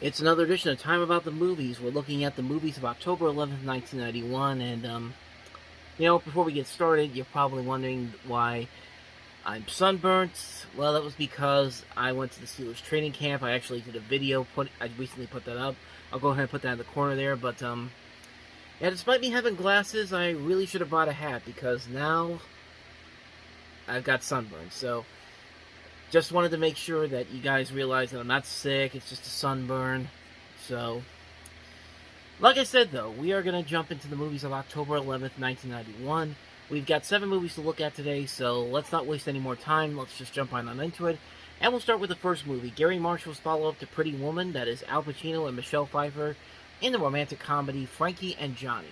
It's another edition of Time About the Movies. We're looking at the movies of October 11th, 1991, and, before we get started, you're probably wondering why I'm sunburnt. Well, that was because I went to the Steelers training camp. I actually did a video. I recently put that up. I'll go ahead and put that in the corner there, but, despite me having glasses, I really should have brought a hat, because now I've got sunburn, so just wanted to make sure that you guys realize that I'm not sick, it's just a sunburn. So, like I said though, we are going to jump into the movies of October 11th, 1991. We've got 7 movies to look at today, so let's not waste any more time. Let's just jump on into it. And we'll start with the first movie, Gary Marshall's follow-up to Pretty Woman, that is Al Pacino and Michelle Pfeiffer, in the romantic comedy Frankie and Johnny.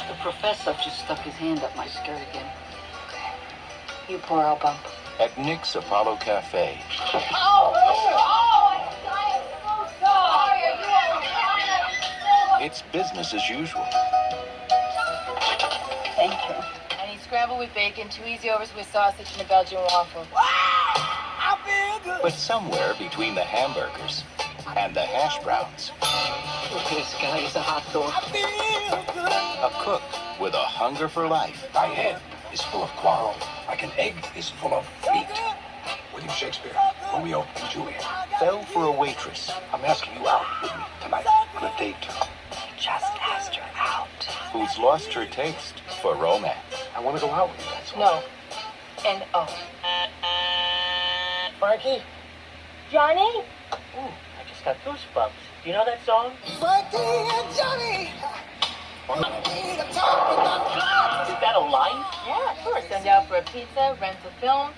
The professor just stuck his hand up my skirt again. You poor old bump. At Nick's Apollo Cafe. Oh, I am so sorry. It's business as usual. Thank you. I need scrambled with bacon, 2 easy overs with sausage, and a Belgian waffle. But somewhere between the hamburgers and the hash browns, This guy is a hot dog. a cook with a hunger for life My head is full of quarrel, like an egg is full of meat. William Shakespeare, Romeo and Juliet. fell for a waitress I'm asking you out with me tonight on a date. Just asked her out. who's lost her taste for romance. I want to go out with you, that's all. No. And oh. Frankie? Johnny? Ooh, I just got goosebumps. Do you know that song? Frankie and Johnny. Is that a life? Yeah, sure. Send out for a pizza, rent a film,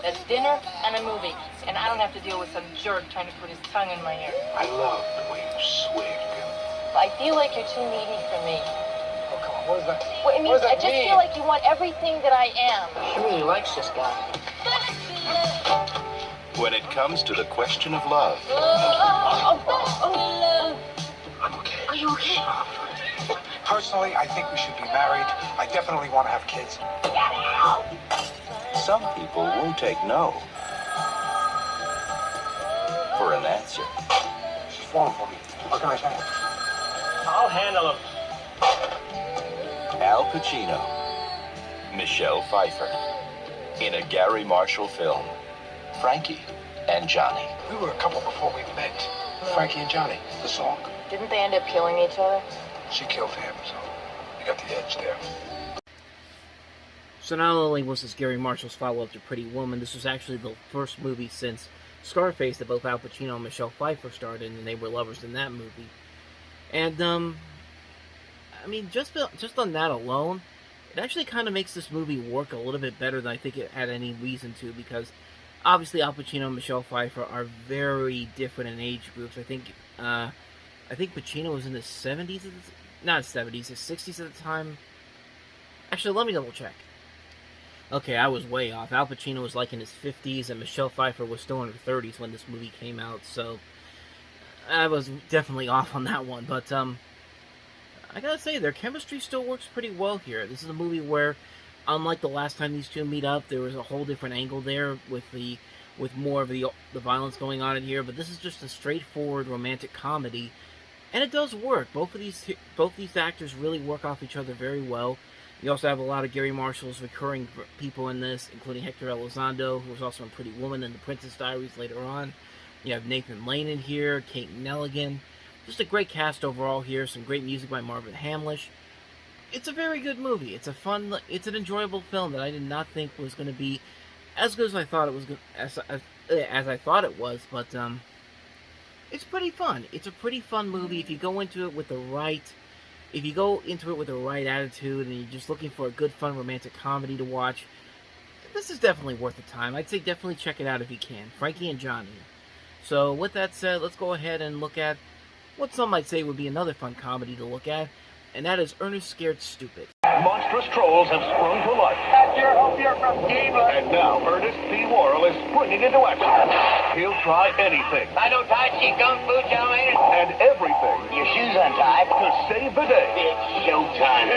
a dinner, and a movie. And I don't have to deal with some jerk trying to put his tongue in my ear. I love the way you swear, Bill. I feel like you're too needy for me. Oh, come on, what is that? Well, I mean, What does I that just mean? feel like you want everything that I am. She really likes this guy. When it comes to the question of love, I'm okay. Are you okay? Personally, I think we should be married. I definitely want to have kids. some people won't take no for an answer. She's falling for me. What can I say? I'll handle him. Al Pacino, Michelle Pfeiffer, in a Gary Marshall film, Frankie and Johnny. We were a couple before we met. Frankie and Johnny, the song. Didn't they end up killing each other? She killed him, so you got the edge there. So not only was this Gary Marshall's follow-up to Pretty Woman, this was actually the first movie since Scarface that both Al Pacino and Michelle Pfeiffer starred in, and they were lovers in that movie. And, I mean, just on that alone, it actually kind of makes this movie work a little bit better than I think it had any reason to, because obviously Al Pacino and Michelle Pfeiffer are very different in age groups. I think Pacino was in his 70s, not his 70s, his 60s at the time. Actually, let me double check. Okay, I was way off. Al Pacino was like in his 50s, and Michelle Pfeiffer was still in her 30s when this movie came out, so I was definitely off on that one. But, I gotta say, their chemistry still works pretty well here. This is a movie where, unlike the last time these two meet up, there was a whole different angle there with more of the violence going on in here, but this is just a straightforward romantic comedy, and it does work. Both these actors really work off each other very well. You also have a lot of Gary Marshall's recurring people in this, including Hector Elizondo, who was also in Pretty Woman and The Princess Diaries later on. You have Nathan Lane in here, Kate Nelligan. Just a great cast overall here. Some great music by Marvin Hamlish. It's a very good movie. It's an enjoyable film that I did not think was going to be as good as I thought it was. As I thought it was, but it's pretty fun. It's a pretty fun movie if you go into it with the right. If you go into it with the right attitude and you're just looking for a good, fun, romantic comedy to watch, this is definitely worth the time. I'd say definitely check it out if you can. Frankie and Johnny. So, with that said, let's go ahead and look at what some might say would be another fun comedy to look at, and that is Ernest Scared Stupid. Monstrous trolls have sprung to life. Hope you're from Cleveland. And now Ernest P. Worrell is springing into action. He'll try anything I don't Tai Chi Kung Fu, Chow Mein. and everything Your shoes untied. to save the day. It's showtime.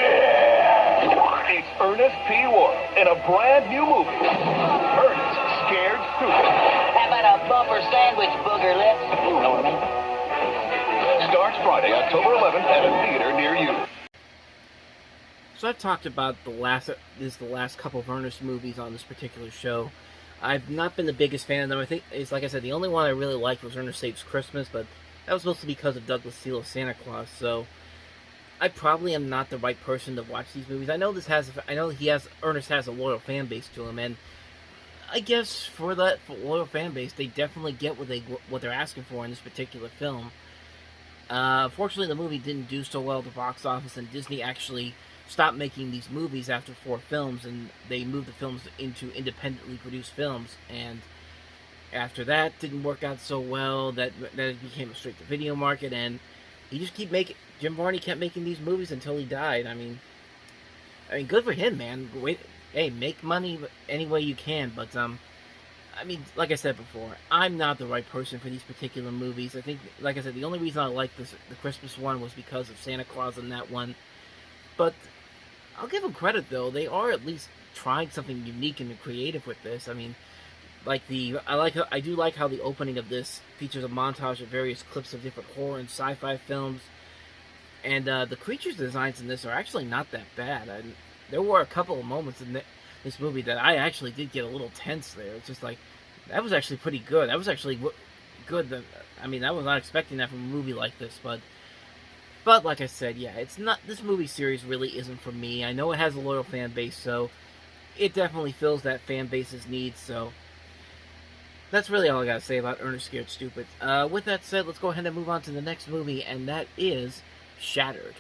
It's Ernest P. Worrell in a brand new movie, Ernest Scared Stupid. How about a bumper sandwich, booger lips? You know what I mean? Starts Friday, October 11th at a theater near you. So I've talked about the last couple of Ernest movies on this particular show. I've not been the biggest fan of them. I think it's like I said, the only one I really liked was Ernest Saves Christmas, but that was mostly because of Douglas Steele's Santa Claus. So I probably am not the right person to watch these movies. I know Ernest has a loyal fan base to him, and I guess for loyal fan base, they definitely get what they're asking for in this particular film. Fortunately, the movie didn't do so well at the box office, and Disney actually stopped making these movies after 4 films, and they moved the films into independently produced films. And after that, didn't work out so well. That it became a straight-to-video market, and Jim Varney kept making these movies until he died. I mean, good for him, man. Hey, make money any way you can, but I mean, like I said before, I'm not the right person for these particular movies. I think, like I said, the only reason I liked the Christmas one was because of Santa Claus in that one. But I'll give them credit, though. They are at least trying something unique and creative with this. I mean, I do like how the opening of this features a montage of various clips of different horror and sci-fi films. And the creatures designs in this are actually not that bad. There were a couple of moments in this movie that I actually did get a little tense there. It's just like, that was actually pretty good. That was actually good. I was not expecting that from a movie like this, but like I said, yeah, this movie series really isn't for me. I know it has a loyal fan base, so it definitely fills that fan base's needs, so that's really all I gotta say about Ernest Scared Stupid. With that said, let's go ahead and move on to the next movie, and that is Shattered.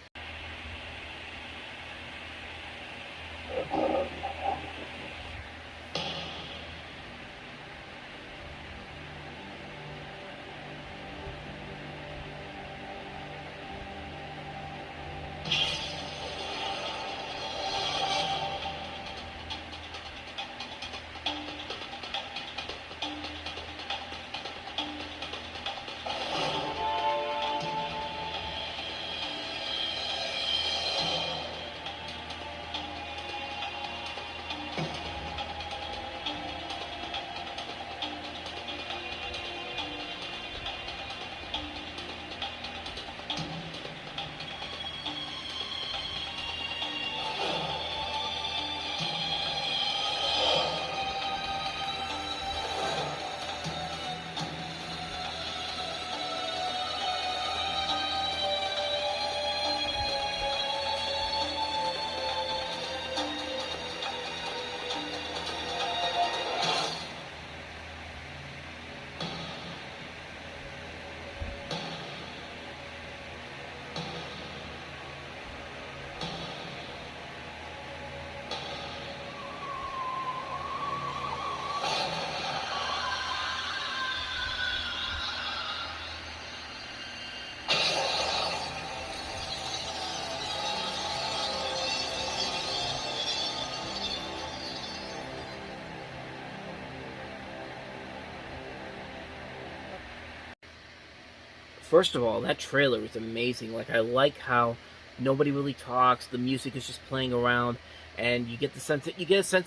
First of all, that trailer is amazing. Like, I like how nobody really talks, the music is just playing around, and you get a sense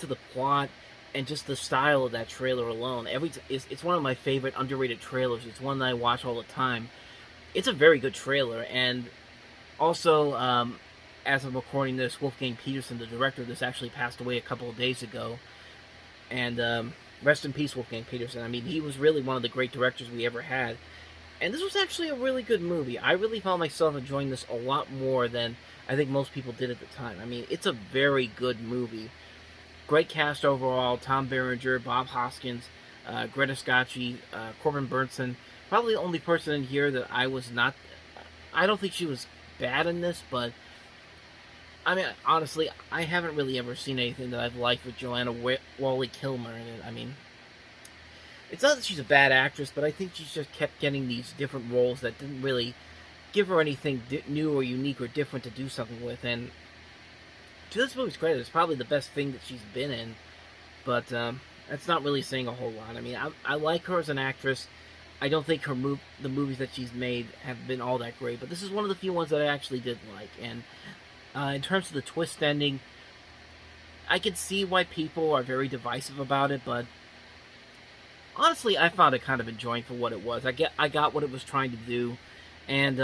of the plot and just the style of that trailer alone. It's one of my favorite underrated trailers. It's one that I watch all the time. It's a very good trailer, and also, as I'm recording this, Wolfgang Petersen, the director of this, actually passed away a couple of days ago. And rest in peace, Wolfgang Petersen. I mean, he was really one of the great directors we ever had. And this was actually a really good movie. I really found myself enjoying this a lot more than I think most people did at the time. I mean, it's a very good movie. Great cast overall. Tom Berenger, Bob Hoskins, Greta Scacchi, Corbin Burnson. Probably the only person in here that I don't think she was bad in this, but I mean, honestly, I haven't really ever seen anything that I've liked with Joanna Whalley-Kilmer in it. I mean, it's not that she's a bad actress, but I think she's just kept getting these different roles that didn't really give her anything new or unique or different to do something with. And to this movie's credit, it's probably the best thing that she's been in. But that's not really saying a whole lot. I mean, I like her as an actress. I don't think the movies that she's made have been all that great, but this is one of the few ones that I actually did like. And in terms of the twist ending, I can see why people are very divisive about it, but honestly, I found it kind of enjoying for what it was. I got what it was trying to do, and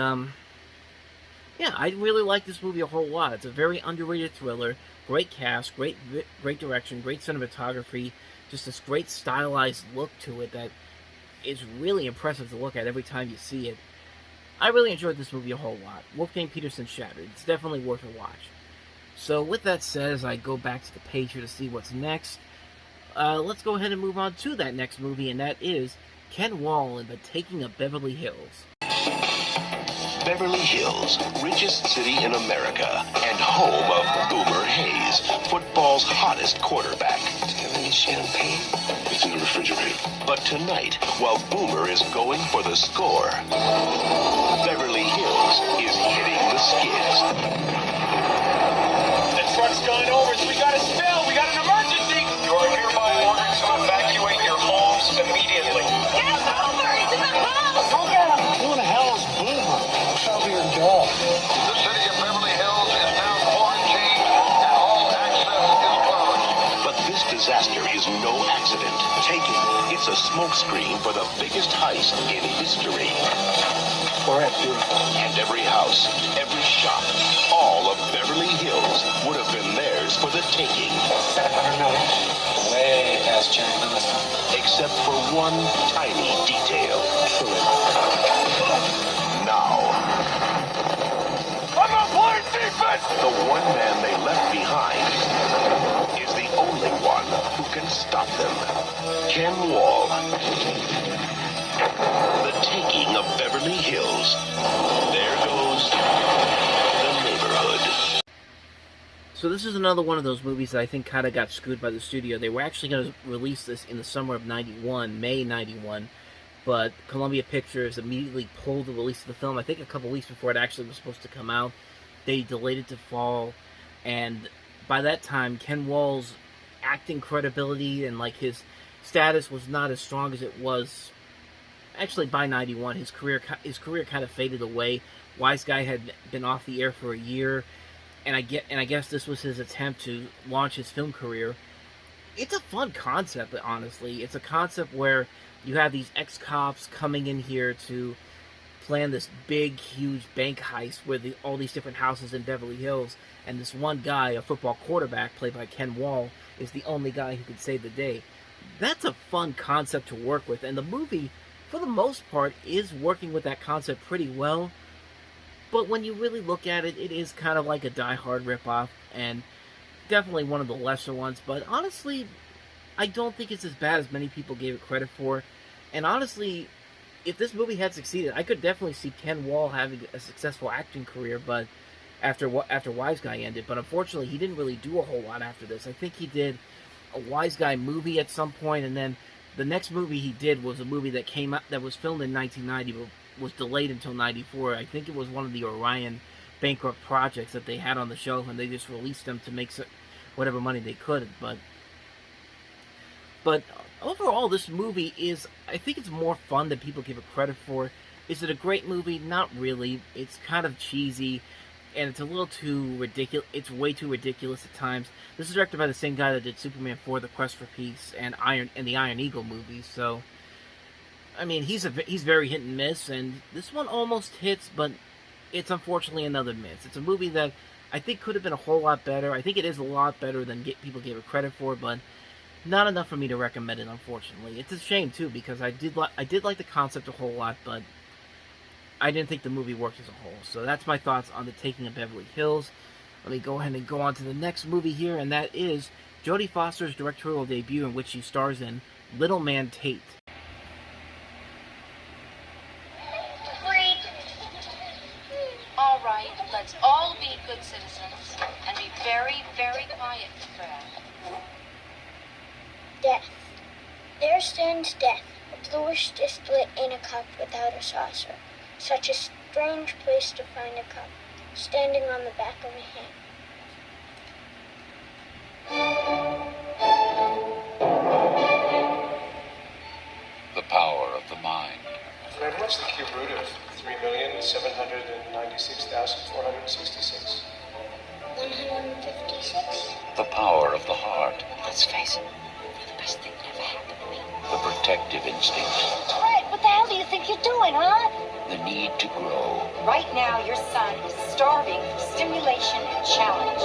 yeah, I really like this movie a whole lot. It's a very underrated thriller. Great cast, great direction, great cinematography, just this great stylized look to it that is really impressive to look at every time you see it. I really enjoyed this movie a whole lot. Wolfgang Petersen Shattered. It's definitely worth a watch. So with that said, as I go back to the page here to see what's next, let's go ahead and move on to that next movie, and that is Ken Wahl in The Taking of Beverly Hills. Beverly Hills, richest city in America, and home of Boomer Hayes, football's hottest quarterback. Do you have any champagne? It's in the refrigerator. But tonight, while Boomer is going for the score, Beverly Hills is hitting the skids. The truck's gone over, so we got a spill. We got an emergency. You are hereby ordered to evacuate your homes immediately. Get over! He's in the house! Who the hell is Boomer? Show me your dog. The city of Beverly Hills is now quarantined and all access is closed. But this disaster is no accident. Take it. It's a smokescreen for the biggest heist in history. Correct, beautiful. And every house, every shop, all of Beverly Hills would have been theirs for the taking. $100 million. Way past Jerry Lewis. Except for one tiny detail. Now, I'm not playing defense! the one man they left behind is the only one who can stop them. Ken Wahl. The Taking of Beverly Hills. There goes the neighborhood. So this is another one of those movies that I think kind of got screwed by the studio. They were actually going to release this in the summer of 91, May 91, but Columbia Pictures immediately pulled the release of the film, I think a couple weeks before it actually was supposed to come out. They delayed it to fall, and by that time, Ken Wahl's acting credibility and like his status was not as strong as it was. Actually, by 91, his career kind of faded away. Wise Guy had been off the air for a year, and I guess this was his attempt to launch his film career. It's a fun concept, honestly. It's a concept where you have these ex-cops coming in here to plan this big, huge bank heist with all these different houses in Beverly Hills, and this one guy, a football quarterback played by Ken Wahl, is the only guy who could save the day. That's a fun concept to work with, and the movie, for the most part, is working with that concept pretty well. But when you really look at it, it is kind of like a Die Hard ripoff, and definitely one of the lesser ones. But honestly, I don't think it's as bad as many people gave it credit for. And honestly, if this movie had succeeded, I could definitely see Ken Wahl having a successful acting career. But after Wise Guy ended, but unfortunately, he didn't really do a whole lot after this. I think he did a Wise Guy movie at some point, and then the next movie he did was a movie that came out that was filmed in 1990, but was delayed until 94. I think it was one of the Orion bankrupt projects that they had on the shelf, and they just released them to make whatever money they could. But overall, this movie is, I think it's more fun than people give it credit for. Is it a great movie? Not really. It's kind of cheesy, and it's a little too ridiculous. It's way too ridiculous at times. This is directed by the same guy that did Superman 4: The Quest for Peace and the Iron Eagle movies. So, I mean, he's very hit and miss, and this one almost hits, but it's unfortunately another miss. It's a movie that I think could have been a whole lot better. I think it is a lot better than people gave it credit for, but not enough for me to recommend it, unfortunately. It's a shame too, because I did like the concept a whole lot, but I didn't think the movie worked as a whole. So that's my thoughts on The Taking of Beverly Hills. Let me go ahead and go on to the next movie here, and that is Jodie Foster's directorial debut, in which she stars in Little Man Tate. All right, let's all be good citizens and be very, very quiet, Fred. Death. There stands death, a bluish distillate in a cup without a saucer. Such a strange place to find a cup, standing on the back of a hand. The power of the mind. Fred, what's the cube root of 3,796,466? 156. The power of the heart. Let's face it, you're the best thing that ever happened to me. The protective instinct. Fred, what the hell do you think you're doing, huh? The need to grow. Right now, your son is starving for stimulation and challenge.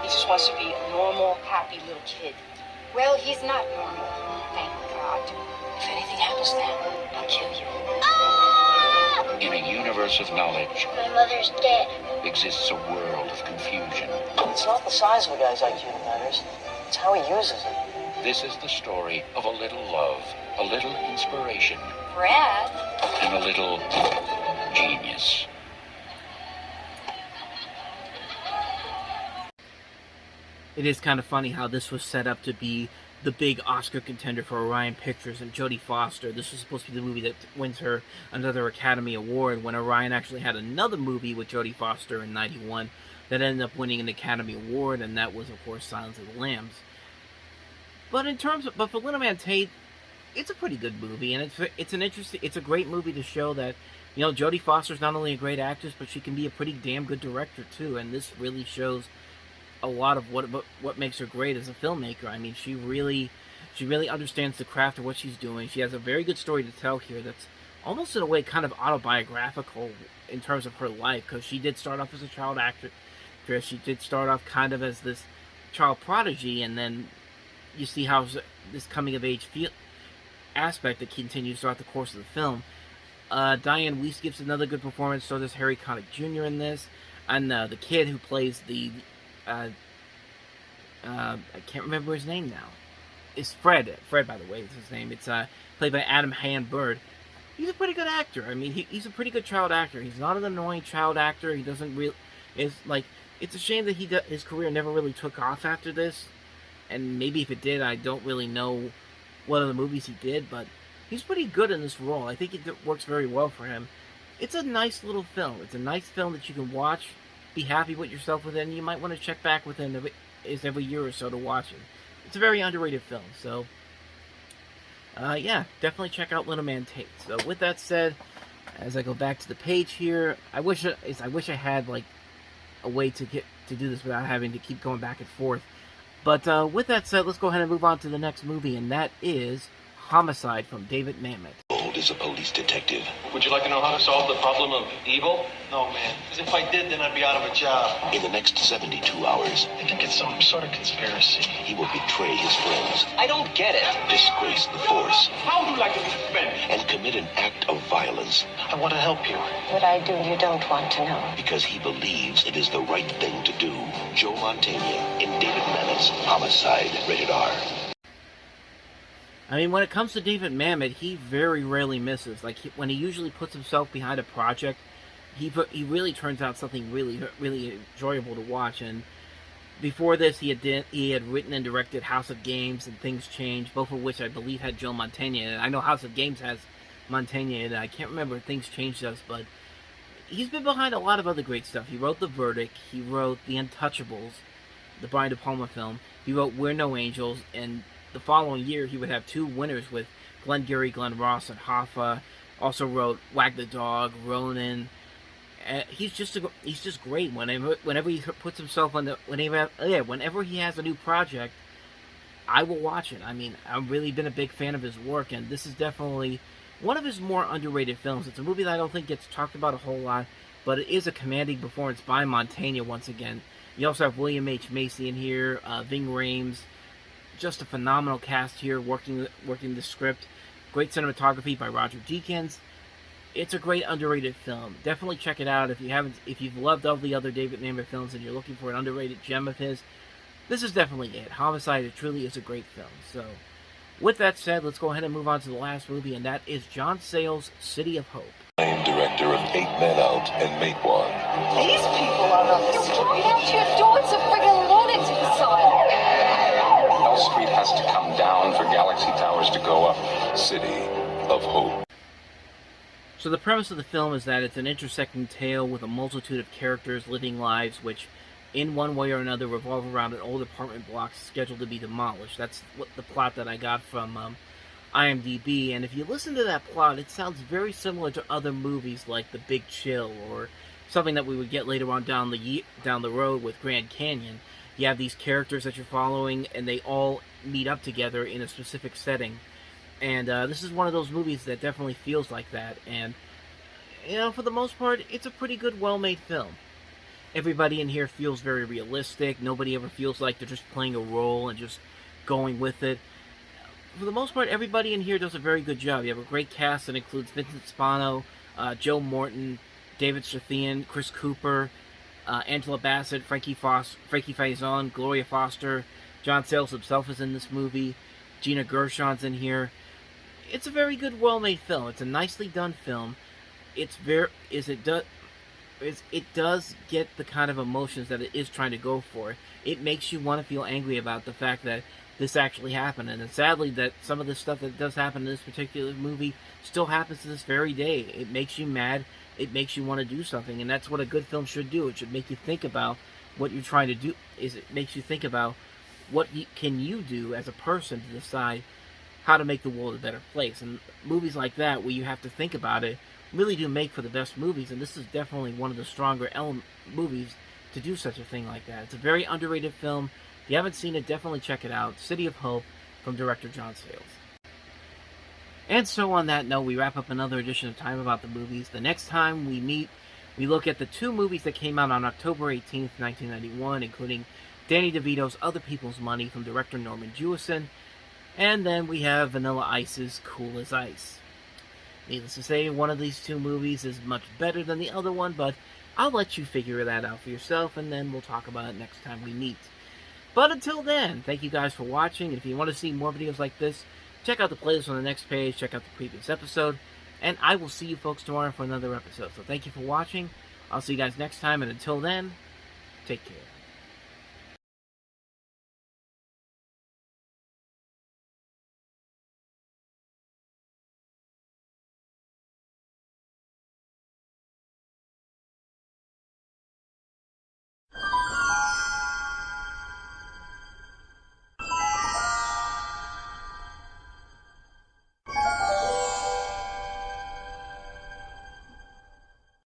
He just wants to be a normal, happy little kid. Well, he's not normal, thank God. If anything happens to him, I'll kill you. In a universe of knowledge My mother's dead. exists a world of confusion. It's not the size of a guy's IQ that matters. It's how he uses it. This is the story of a little love, a little inspiration, Brad? and a little genius. It is kind of funny how this was set up to be the big Oscar contender for Orion Pictures and Jodie Foster. This was supposed to be the movie that wins her another Academy Award, when Orion actually had another movie with Jodie Foster in '91 that ended up winning an Academy Award, and that was, of course, Silence of the Lambs. But for Little Man Tate, it's a pretty good movie, and it's a great movie to show that, you know, Jodie Foster's not only a great actress, but she can be a pretty damn good director too, and this really shows a lot of what makes her great as a filmmaker. I mean, she really understands the craft of what she's doing. She has a very good story to tell here that's almost in a way kind of autobiographical in terms of her life, because she did start off as a child actress. She did start off kind of as this child prodigy, and then you see how this coming of age aspect that continues throughout the course of the film. Diane Weiss gives another good performance. So does Harry Connick Jr. in this, and the kid who plays the I can't remember his name now. It's Fred. Fred, by the way, is his name. It's played by Adam Bird. He's a pretty good actor. I mean, he's a pretty good child actor. He's not an annoying child actor. He doesn't really. It's a shame that his career never really took off after this. And maybe if it did, I don't really know what other movies he did. But he's pretty good in this role. I think it works very well for him. It's a nice little film. It's a nice film that you can watch, be happy with yourself with it, and you might want to check back within every year or so to watch it. It's a very underrated film, so yeah, definitely check out Little Man Tate. So with that said, as I go back to the page here, I wish I had like a way to do this without having to keep going back and forth. But with that said, let's go ahead and move on to the next movie, and that is Homicide from David Mamet. Gold is a police detective. Would you like to know how to solve the problem of evil? No, man. Because if I did, then I'd be out of a job. In the next 72 hours, I think it's some sort of conspiracy. he will betray his friends, I don't get it. disgrace the force, How would you like to be suspended? and commit an act of violence I want to help you. What I do, you don't want to know. because he believes it is the right thing to do. Joe Mantegna in David Mamet's Homicide, rated R. I mean, when it comes to David Mamet, he very rarely misses. Like, when he usually puts himself behind a project, he really turns out something really, really enjoyable to watch. And before this, he had written and directed House of Games and Things Change, both of which I believe had Joe Mantegna in it. I know House of Games has Mantegna in it. I can't remember if Things Change does, but he's been behind a lot of other great stuff. He wrote The Verdict. He wrote The Untouchables, the Brian De Palma film. He wrote We're No Angels, and the following year, he would have two winners with Glengarry Glen Ross and Hoffa. Also wrote Wag the Dog, Ronin. He's just great. Whenever he puts himself on whenever he has a new project, I will watch it. I mean, I've really been a big fan of his work, and this is definitely one of his more underrated films. It's a movie that I don't think gets talked about a whole lot, but it is a commanding performance by Mantegna once again. You also have William H. Macy in here, Ving Rhames. Just a phenomenal cast here working the script. Great cinematography by Roger Deakins. It's a great underrated film. Definitely check it out if you've loved all the other David Mamet films and you're looking for an underrated gem of his. This is definitely it. Homicide, it truly is a great film. So, with that said, let's go ahead and move on to the last movie, and that is John Sayles' City of Hope. I am director of 8 Men Out and Make One. These people are not the right out your door. It's a friggin' lunatic asylum. L Street has to come down for Galaxy Towers to go up. City of Hope. So the premise of the film is that it's an intersecting tale with a multitude of characters living lives which in one way or another, revolve around an old apartment block scheduled to be demolished. That's what the plot that I got from IMDb. And if you listen to that plot, it sounds very similar to other movies like The Big Chill, or something that we would get later on down the road with Grand Canyon. You have these characters that you're following, and they all meet up together in a specific setting. And this is one of those movies that definitely feels like that. And, you know, for the most part, it's a pretty good, well-made film. Everybody in here feels very realistic. Nobody ever feels like they're just playing a role and just going with it. For the most part, everybody in here does a very good job. You have a great cast that includes Vincent Spano, Joe Morton, David Strathairn, Chris Cooper, Angela Bassett, Frankie Faison, Gloria Foster, John Sayles himself is in this movie, Gina Gershon's in here. It's a very good, well-made film. It's a nicely done film. It does get the kind of emotions that it is trying to go for. It makes you want to feel angry about the fact that this actually happened, and sadly that some of the stuff that does happen in this particular movie still happens to this very day. It makes you mad. It makes you want to do something, and that's what a good film should do. It should make you think about what you're trying to do. It makes you think about what can you do as a person to decide how to make the world a better place. And movies like that, where you have to think about it, really do make for the best movies, and this is definitely one of the stronger movies to do such a thing like that. It's a very underrated film. If you haven't seen it, definitely check it out. City of Hope, from director John Sayles. And so on that note, we wrap up another edition of Time About the Movies. The next time we meet, we look at the two movies that came out on October 18th, 1991, including Danny DeVito's Other People's Money from director Norman Jewison, and then we have Vanilla Ice's Cool as Ice. Needless to say, one of these two movies is much better than the other one, but I'll let you figure that out for yourself, and then we'll talk about it next time we meet. But until then, thank you guys for watching, and if you want to see more videos like this, check out the playlist on the next page, check out the previous episode, and I will see you folks tomorrow for another episode. So thank you for watching, I'll see you guys next time, and until then, take care.